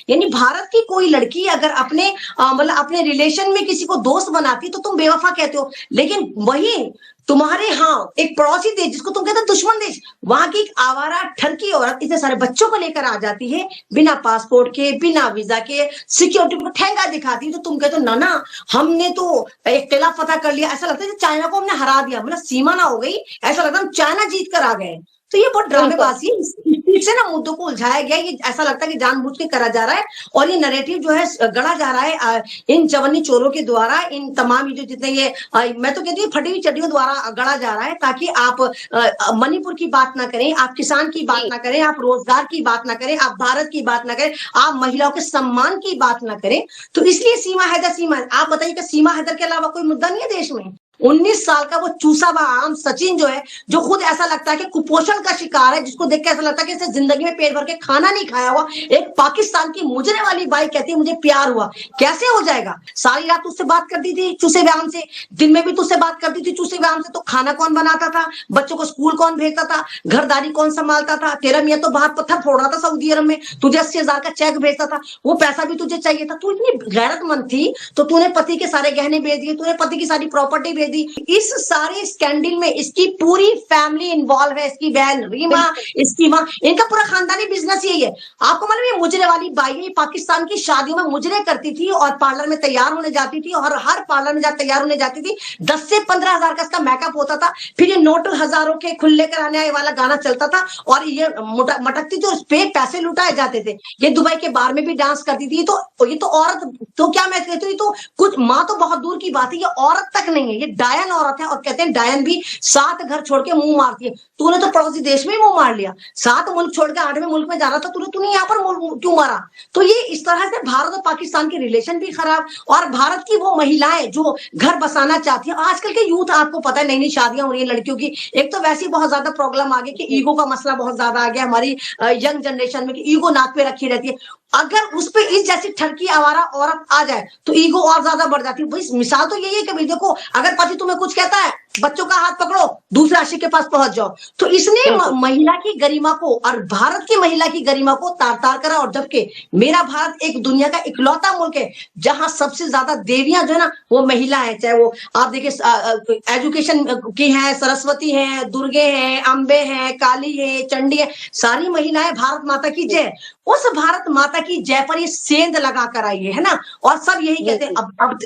यानी भारत की कोई लड़की अगर अपने मतलब अपने रिलेशन में किसी को दोस्त बनाती है तो तुम बेवफा कहते हो, लेकिन वही तुम्हारे यहाँ एक पड़ोसी देश जिसको तुम कहते हो दुश्मन देश, वहां की एक आवारा ठरकी औरत इतने सारे बच्चों को लेकर आ जाती है बिना पासपोर्ट के, बिना वीजा के, सिक्योरिटी को ठेंगा दिखाती है, तो तुम कहते हो ना ना हमने तो एक किला फतह कर लिया, ऐसा लगता है चाइना को हमने हरा दिया, मतलब सीमा ना हो गई, ऐसा लगता है हम चाइना जीत कर आ गए। तो ये बहुत बिल्कुल। ड्रामेबाजी है, इससे ना मुद्दों को उलझाया गया, ये ऐसा लगता है कि जानबूझ के करा जा रहा है और ये नैरेटिव जो है गढ़ा जा रहा है इन चवन्नी चोरों के द्वारा, इन तमाम ये जो जितने ये मैं तो कहती हूँ फटी हुई चड्डियों द्वारा गढ़ा जा रहा है, ताकि आप मणिपुर की बात ना करें, आप किसान की बात जी। ना करें, आप रोजगार की बात ना करें, आप भारत की बात ना करें, आप महिलाओं के सम्मान की बात ना करें। तो इसलिए सीमा हैदर, सीमा आप बताइए कि सीमा हैदर के अलावा कोई मुद्दा नहीं है देश में? 19 साल का वो चूसा हुआ आम सचिन जो है, जो खुद ऐसा लगता है कि कुपोषण का शिकार है, जिसको देख के ऐसा लगता है कि इसने जिंदगी में पेट भर के खाना नहीं खाया हुआ, एक पाकिस्तान की मुजरे वाली बाई कहती है मुझे प्यार हुआ, कैसे हो जाएगा? सारी रात उससे बात करती थी चूसे व्यायाम से, दिन में भी तुझसे बात करती थी चूसे व्यायाम से, तो खाना कौन बनाता था, बच्चों को स्कूल कौन भेजता था, घरदारी कौन संभालता था? तेरा मियाँ तो बाहर पत्थर फोड़ रहा था सऊदी अरब में, तुझे 80,000 का चेक भेजता था, वो पैसा भी तुझे चाहिए था, तू इतनी गैरतमंद थी तो तूने पति के सारे गहने भेज दिए, तूने पति की सारी प्रॉपर्टी भेज दी। इस सारे स्कैंडल में इसकी पूरी फैमिली इन्वॉल्व है, इसकी बहन रीमा, इसकी माँ, इनका पूरा खानदानी बिजनेस यही है। आपको मालूम है मुजरे वाली बाई है, पाकिस्तान की शादियों में मुजरे करती थी और पार्लर में तैयार होने जाती थी, और हर पार्लर में जब तैयार होने जाती थी 10 से 15,000 का इसका मेकअप होता था, फिर ये नोट हजारों के खुले कराने वाला गाना चलता था और ये मटकती थी, उस पे पैसे लुटाए जाते थे। ये दुबई के बार में भी डांस करती थी। तो ये तो औरत, तो क्या मैं कहती हूँ, ये तो कुछ माँ तो बहुत दूर की बात है, ये औरत तक नहीं है, ये डायन औरत है। और कहते हैं डायन भी 7 घर छोड़ के मुंह मारती है। तूने तो पड़ोसी देश में ही मुंह मार लिया, 7 मुल्क छोड़ के 8वें मुल्क में जा रहा था, तूने यहाँ पर क्यों मारा? तो ये इस तरह से भारत और पाकिस्तान के रिलेशन भी खराब, और भारत की वो महिलाएं जो घर बसाना चाहती है, आजकल के यूथ आपको पता है नई नई शादियां हो रही है लड़कियों की, एक तो वैसे ही बहुत ज्यादा प्रॉब्लम आ गई कि ईगो का मसला बहुत ज्यादा आ गया हमारी यंग जनरेशन में, कि ईगो नाक पे रखी रहती है। अगर उस पे इस जैसी ठरकी आवारा औरत आ जाए तो ईगो और ज्यादा बढ़ जाती है। भाई मिसाल तो यही है कि भाई देखो, अगर पति तुम्हें कुछ कहता है, बच्चों का हाथ पकड़ो, दूसरे आशिक के पास पहुंच जाओ। तो इसने महिला की गरिमा को और भारत की महिला की गरिमा को तार तार करा। और जबकि मेरा भारत एक दुनिया का इकलौता मुल्क है जहां सबसे ज्यादा देवियां जो है ना वो महिला है, चाहे वो आप देखिए एजुकेशन की है, सरस्वती है, दुर्गे हैं, अम्बे हैं, काली है, चंडी है, सारी महिलाएं भारत माता की जय। उस भारत माता की जय पर ये सेंध लगा कर आई है ना, और सब यही कहते हैं।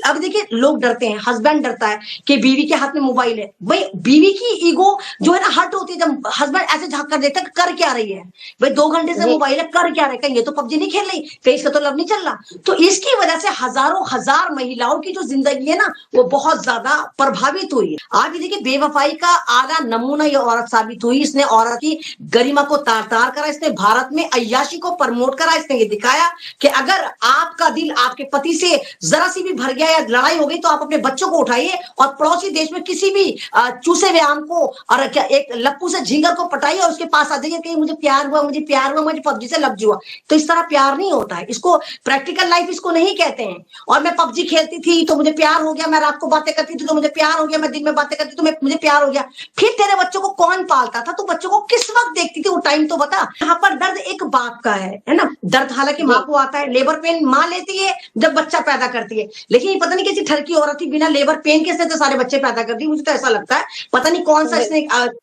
अब देखिए लोग डरते हैं, हस्बैंड डरता है कि बीवी के हाथ में मोबाइल है। भाई बीवी की ईगो जो है ना हर्ट होती है जब हस्बैंड ऐसे झांक कर देखता है कर क्या रही है, भाई 2 घंटे से मोबाइल है, कर क्या रहे, कहीं ये तो पबजी नहीं खेल रही, कहीं इसका तो लव नहीं चल रहा। तो इसकी वजह से हजारों हजार महिलाओं की जो जिंदगी है ना वो बहुत ज्यादा प्रभावित हुई है। आज देखिए बेवफाई का आला नमूना ये औरत साबित हुई। इसने औरत की गरिमा को तार तार करा, इसने भारत में अय्याशी को प्रमोट करा, इसने ये दिखाया कि अगर आपका दिल आपके पति से जरा सी भी भर गया या लड़ाई हो गई तो आप अपने बच्चों को उठाइए और पड़ोसी देश में किसी भी चूसे व्यायाम को और क्या एक लप्पू से झींगर को पटाइए और उसके पास आ जाइए कि मुझे प्यार हुआ, मुझे प्यार हुआ, मुझे पबजी से लफ्ज हुआ। तो इस तरह प्यार नहीं होता है, इसको प्रैक्टिकल लाइफ इसको नहीं कहते हैं। और मैं पबजी खेलती थी तो मुझे प्यार हो गया, मैं रात को बातें करती थी तो मुझे प्यार हो गया, मैं दिन में बातें करती तो मुझे प्यार हो गया। फिर तेरे बच्चों को कौन पालता था? तो बच्चों को किस वक्त देखती थी वो टाइम तो बता। यहाँ पर दर्द एक बाप का है ना, दर्द हालांकि माँ को आता है, लेबर पेन माँ लेती है जब बच्चा पैदा करती है, लेकिन ये पता नहीं कैसी ठरकी औरत थी बिना लेबर पेन के से सारे बच्चे पैदा करती है। मुझे तो ऐसा लगता है पता नहीं कौन सा इसने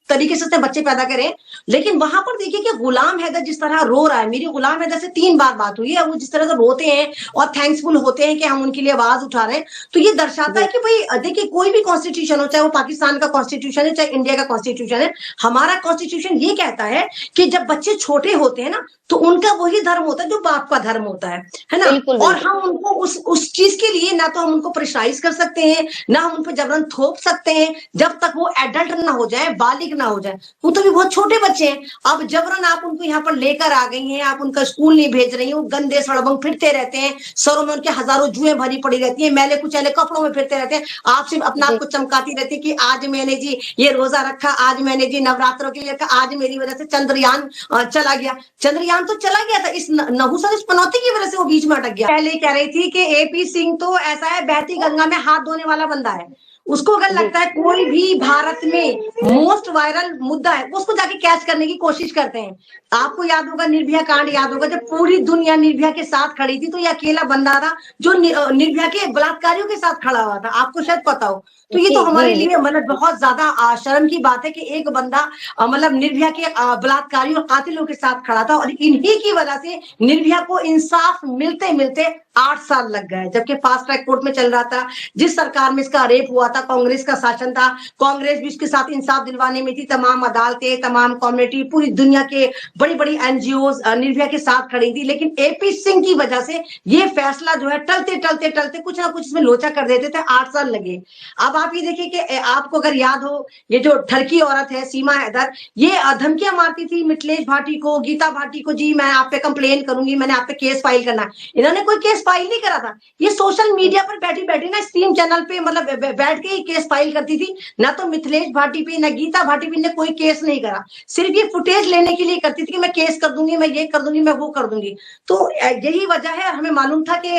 तरीके से बच्चे पैदा करे। लेकिन वहां पर देखिए कि गुलाम हैदर जिस तरह रो रहा है, मेरी गुलाम हैदर से 3 बार बात हुई है, वो जिस तरह से रोते हैं और थैंक्सफुल होते हैं कि हम उनके लिए आवाज उठा रहे हैं, तो ये दर्शाता है कि भाई देखिए कोई भी कॉन्स्टिट्यूशन हो, चाहे वो पाकिस्तान का कॉन्स्टिट्यूशन है चाहे इंडिया का कॉन्स्टिट्यूशन है, हमारा कॉन्स्टिट्यूशन ये कहता है कि जब बच्चे छोटे होते हैं ना तो उनका वही धर्म होता है जो बाप का धर्म होता है ना। और हम उनको उस चीज के लिए ना तो हम उनको प्रेशराइज कर सकते हैं, ना हम उन पर जबरन थोप सकते हैं जब तक वो एडल्ट ना हो जाए, बालिग ना हो जाए। वो तो भी बहुत छोटे बच्चे हैं। अब जबरन आप उनको यहाँ पर लेकर आ गई हैं, आप उनका स्कूल नहीं भेज रही हैं, वो गंदे सड़बंग फिरते रहते हैं, सरों में उनके हजारों जुएं भरी पड़ी रहती है, मैले कुचैले कपड़ों में फिरते रहते हैं, आप सिर्फ अपना आप को चमकाती रहती है कि आज मैंने जी ये रोजा रखा, आज मैंने जी नवरात्रों के लिए रखा, आज मेरी वजह से चंद्रयान चला गया। चंद्रयान तो चला गया था, इस नहुसत इस पनौती की वजह से वो बीच में अटक गया। पहले कह रही थी कि एपी सिंह तो ऐसा है बहती गंगा में हाथ धोने वाला बंदा है, उसको अगर लगता है कोई भी भारत में मोस्ट वायरल मुद्दा है, उसको जाके कैच करने की कोशिश करते हैं। आपको याद होगा, निर्भया कांड याद होगा, जब पूरी दुनिया निर्भया के साथ खड़ी थी तो ये अकेला बंदा था जो निर्भया के बलात्कारियों के साथ खड़ा हुआ था, आपको शायद पता हो। तो ये तो हमारे लिए मतलब बहुत ज्यादा शर्म की बात है कि एक बंदा मतलब निर्भया के बलात्कारियों और कातिलों के साथ खड़ा था, और इन्हीं की वजह से निर्भया को इंसाफ मिलते मिलते 8 साल लग गए, जबकि फास्ट ट्रैक कोर्ट में चल रहा था। जिस सरकार में इसका रेप हुआ था, कांग्रेस का शासन था, कांग्रेस भी इसके साथ इंसाफ दिलवाने में थी, तमाम अदालतें, तमाम कम्युनिटी, पूरी दुनिया के बड़ी बड़ी एनजीओ निर्भया के साथ खड़ी थी। लेकिन एपी सिंह की वजह से ये फैसला जो है टलते टलते टलते कुछ ना कुछ इसमें लोचा कर देते थे, 8 साल लगे। अब आप ये देखिए कि आपको अगर याद हो, ये जो ठरकी औरत है सीमा हैदर, ये धमकियां मारती थी मिथिलेश भाटी को, गीता भाटी को, जी मैं आप पे कंप्लेन करूंगी, मैंने आप पे केस फाइल करना है। इन्होंने कोई केस फाइल नहीं करा था, ये सोशल मीडिया पर बैठी बैठी ना स्ट्रीम चैनल पे मतलब बैठ के ही केस फाइल करती थी। ना तो मिथिलेश भाटी पे ना गीता भाटी पे ने कोई केस नहीं करा, सिर्फ ये फुटेज लेने के लिए करती थी कि मैं केस कर दूंगी, मैं ये कर दूंगी, मैं वो कर दूंगी। तो यही वजह है, हमें मालूम था कि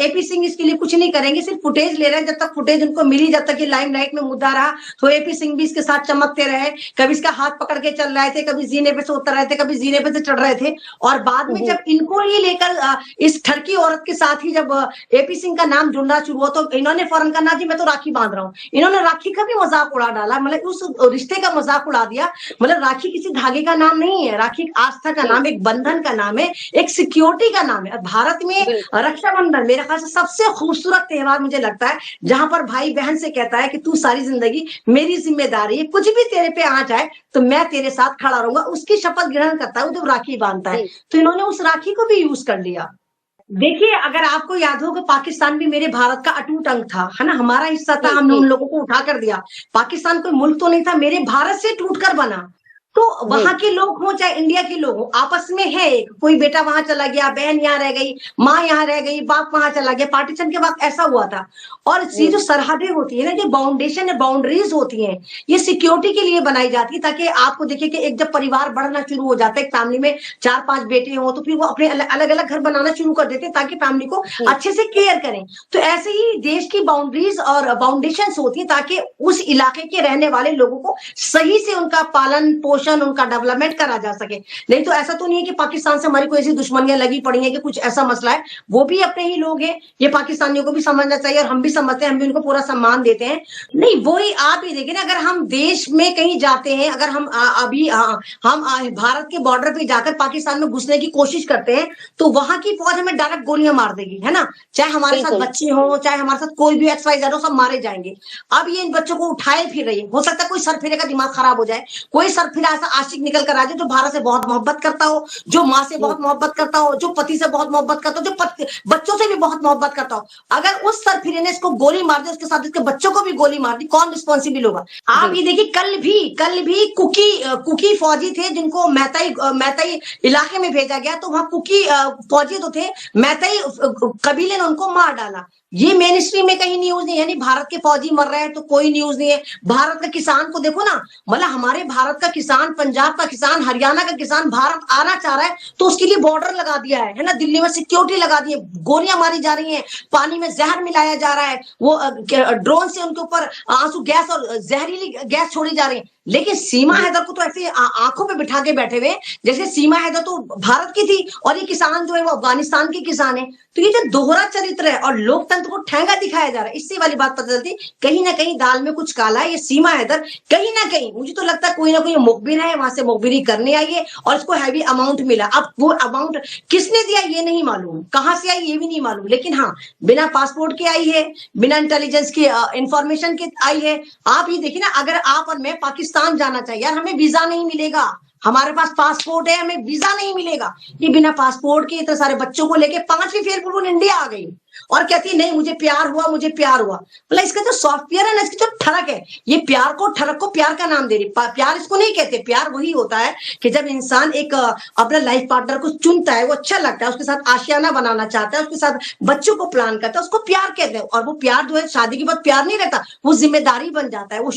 एपी सिंह इसके लिए कुछ नहीं करेंगे, सिर्फ फुटेज ले रहे हैं। जब तक फुटेज उनको मिली, जब तक ये लाइमलाइट में मुद्दा रहा, तो एपी सिंह भी इसके साथ चमकते रहे। कभी इसका हाथ पकड़ के चल रहे थे, कभी जीने पे से उतर रहे थे, कभी जीने पे से चढ़ रहे थे। और बाद में जब इनको ही लेकर इस ठरकी औरत के साथ ही जब एपी सिंह का नाम जुड़ना शुरू हुआ, तो इन्होंने फौरन कहा, जी मैं तो राखी बांध रहा हूँ। इन्होंने राखी का भी मजाक उड़ा डाला, मतलब उस रिश्ते का मजाक उड़ा दिया। मतलब राखी किसी धागे का नाम नहीं है, राखी आस्था का नाम, एक बंधन का नाम है, एक सिक्योरिटी का नाम है। भारत में रक्षाबंधन मेरे ख्याल से सबसे खूबसूरत त्योहार मुझे लगता है, जहां पर भाई बहन से कहता है कि तू सारी जिंदगी मेरी जिम्मेदारी है, कुछ भी तेरे पे आ जाए तो मैं तेरे साथ खड़ा रहूंगा, उसकी शपथ ग्रहण करता है, वो जब राखी बांधता है। तो इन्होंने उस राखी को भी यूज कर लिया। देखिए, अगर आपको याद हो कि पाकिस्तान भी मेरे भारत का अटूट अंग था, है ना, हमारा हिस्सा था, हमने उन लोगों को उठा कर दिया। पाकिस्तान कोई मुल्क तो नहीं था, मेरे भारत से टूटकर बना। तो वहां के लोग हो चाहे इंडिया के लोग हो, आपस में है एक, कोई बेटा वहां चला गया, बहन यहाँ रह गई, माँ यहाँ रह गई, बाप वहां चला गया। पार्टीशन के बाद ऐसा हुआ था। और ये जो सरहदें होती है ना, जो बाउंडेशन है, बाउंड्रीज होती हैं, ये सिक्योरिटी के लिए बनाई जाती है, ताकि आपको देखिए कि एक जब परिवार बढ़ना शुरू हो जाता है, एक फैमिली में 4-5 बेटे हो, तो फिर वो अपने अलग अलग घर बनाना शुरू कर देते हैं ताकि फैमिली को अच्छे से केयर करें। तो ऐसे ही देश की बाउंड्रीज और बाउंडेशन होती है, ताकि उस इलाके के रहने वाले लोगों को सही से उनका पालन पोषण, उनका डेवलपमेंट करा जा सके। नहीं तो ऐसा तो नहीं है कि पाकिस्तान से हमारी कोई ऐसी दुश्मनियां लगी पड़ी हैं कि कुछ ऐसा मसला है, वो भी अपने ही लोग हैं, ये पाकिस्तानियों को भी समझना चाहिए, और हम भी समझते हैं, हम भी उनको पूरा सम्मान देते हैं। नहीं, वही आप ही देखिए ना, अगर हम देश में कहीं जाते हैं, अगर हम हम भारत के बॉर्डर पे जाकर पाकिस्तान में घुसने की कोशिश करते हैं, तो वहां की फौज हमें डायरेक्ट गोलियां मार देगी, है ना, चाहे हमारे साथ बच्चे हो, चाहे हमारे साथ कोई भी XYZ हो, सब मारे जाएंगे। अब ये इन बच्चों को उठाए फिर रही है, हो सकता है कोई सरफिरे का दिमाग खराब हो जाए, कोई सरफिरा ऐसा आशिक निकल कर आ जाए जो भारत से बहुत मोहब्बत करता हो, जो माँ से बहुत मोहब्बत करता हो, जो पति से बहुत मोहब्बत करता हो, जो बच्चों से भी बहुत मोहब्बत करता हो। अगर उस सरफिरे ने इसको गोली मार दी, उसके साथ इसके बच्चों को भी गोली मार दी, कौन रिस्पॉन्सिबल होगा? आप ये देखिए, कल भी कुकी फौजी थे जिनको मैताई इलाके में भेजा गया, तो वहां कुकी फौजी तो थे, मैताई कबीले ने उनको मार डाला। ये मेन स्ट्रीम में कहीं न्यूज नहीं है, यानी भारत के फौजी मर रहे हैं तो कोई न्यूज नहीं है। भारत का किसान को देखो ना, मतलब हमारे भारत का किसान, पंजाब का किसान, हरियाणा का किसान भारत आना चाह रहा है तो उसके लिए बॉर्डर लगा दिया है ना, दिल्ली में सिक्योरिटी लगा दी है, गोलियां मारी जा रही हैं, पानी में जहर मिलाया जा रहा है, वो ड्रोन से उनके ऊपर आंसू गैस और जहरीली गैस छोड़ी जा रही है। लेकिन सीमा हैदर को तो ऐसे आंखों पे बिठा के बैठे हुए जैसे सीमा हैदर तो भारत की थी और ये किसान जो है वो अफगानिस्तान के किसान है। तो ये जो दोहरा चरित्र है और लोकतंत्र को ठेंगा दिखाया जा रहा है, इससे वाली बात पता चलती कहीं ना कहीं दाल में कुछ काला है। ये सीमा हैदर कहीं ना कहीं, मुझे तो लगता है कोई ना कोई मुखबिर है, वहां से मुखबिरी करने आई है और इसको हैवी अमाउंट मिला। अब वो अमाउंट किसने दिया ये नहीं मालूम, कहां से आई ये भी नहीं मालूम, लेकिन हाँ बिना पासपोर्ट के आई है, बिना इंटेलिजेंस के इंफॉर्मेशन के आई है। आप ये देखिए ना, अगर आप और मैं पाकिस्तान जाना चाहिए, यार हमें वीजा नहीं मिलेगा, हमारे पास पासपोर्ट है, हमें वीजा नहीं मिलेगा। ये बिना पासपोर्ट के इतने सारे बच्चों को लेके 5वीं फेल पूर्ण इंडिया आ गई और कहती नहीं मुझे प्यार हुआ, मुझे प्यार हुआ। मतलब इसका जो सॉफ्टवेयर है ना, इसकी जो ठरक है, ये प्यार को, ठरक को प्यार का नाम दे रही। प्यार इसको नहीं कहते। प्यार वही होता है कि जब इंसान एक अपना लाइफ पार्टनर को चुनता है, वो अच्छा लगता है, उसके साथ आशियाना बनाना चाहता है, उसके साथ बच्चों को प्लान करता है, उसको प्यार कहते हैं। और वो प्यार जो है शादी के बाद प्यार नहीं रहता, वो जिम्मेदारी बन जाता है, वो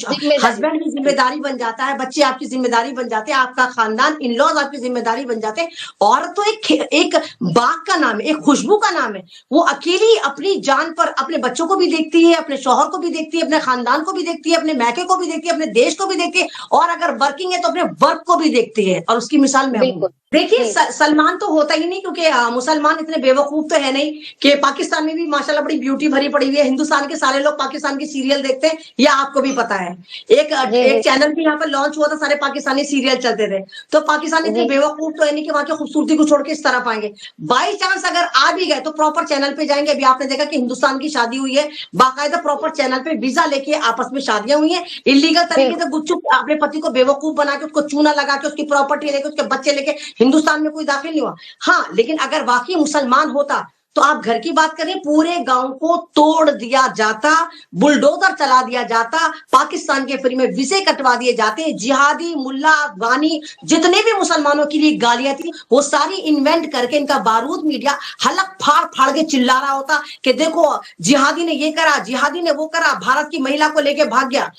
हस्बैंड की जिम्मेदारी बन जाता है, बच्चे आपकी जिम्मेदारी बन जाते हैं, आपका खानदान, इन लॉज आपकी जिम्मेदारी बन जाते हैं। और तो एक बाग का नाम है, एक खुशबू का नाम है, वो अकेली वही अपनी जान पर अपने बच्चों को भी देखती है, अपने शौहर को भी देखती है, अपने खानदान को भी देखती है, अपने मैके को भी देखती है, अपने देश को भी देखती है, और अगर वर्किंग है तो अपने वर्क को भी देखती है, और उसकी मिसाल मैं हूँ। बिल्कुल। देखिए सलमान तो होता ही नहीं, क्योंकि मुसलमान इतने बेवकूफ तो है नहीं कि पाकिस्तान में भी माशाल्लाह बड़ी ब्यूटी भरी पड़ी हुई है। हिंदुस्तान के सारे लोग पाकिस्तान की सीरियल देखते हैं, ये आपको भी पता है। एक जी जी एक चैनल भी यहाँ पर लॉन्च हुआ था, सारे पाकिस्तानी सीरियल चलते थे। तो पाकिस्तान इतने जी। बेवकूफ तो है नहीं कि वहां की खूबसूरती को छोड़ के इस तरफ आएंगे। बाई चांस अगर आ भी गए तो प्रॉपर चैनल पे जाएंगे। अभी आपने देखा कि हिंदुस्तान की शादी हुई है, बाकायदा प्रॉपर चैनल पे वीजा लेके आपस में शादियां हुई है। इलीगल तरीके से गुपचुप अपने पति को बेवकूफ बना के, उसको चूना लगा के, उसकी प्रॉपर्टी लेके, उसके बच्चे लेके हिंदुस्तान में कोई दाखिल नहीं हुआ। हाँ, लेकिन अगर वाकई मुसलमान होता तो आप घर की बात करें, पूरे गांव को तोड़ दिया जाता, बुलडोजर चला दिया जाता, पाकिस्तान के फ्री में विजे कटवा दिए जाते, जिहादी, मुल्ला, अफगानी, जितने भी मुसलमानों के लिए गालियां थी वो सारी इन्वेंट करके इनका बारूद मीडिया हलक फाड़ फाड़ के चिल्ला रहा होता कि देखो जिहादी ने ये करा, जिहादी ने वो करा, भारत की महिला को लेके भाग गया।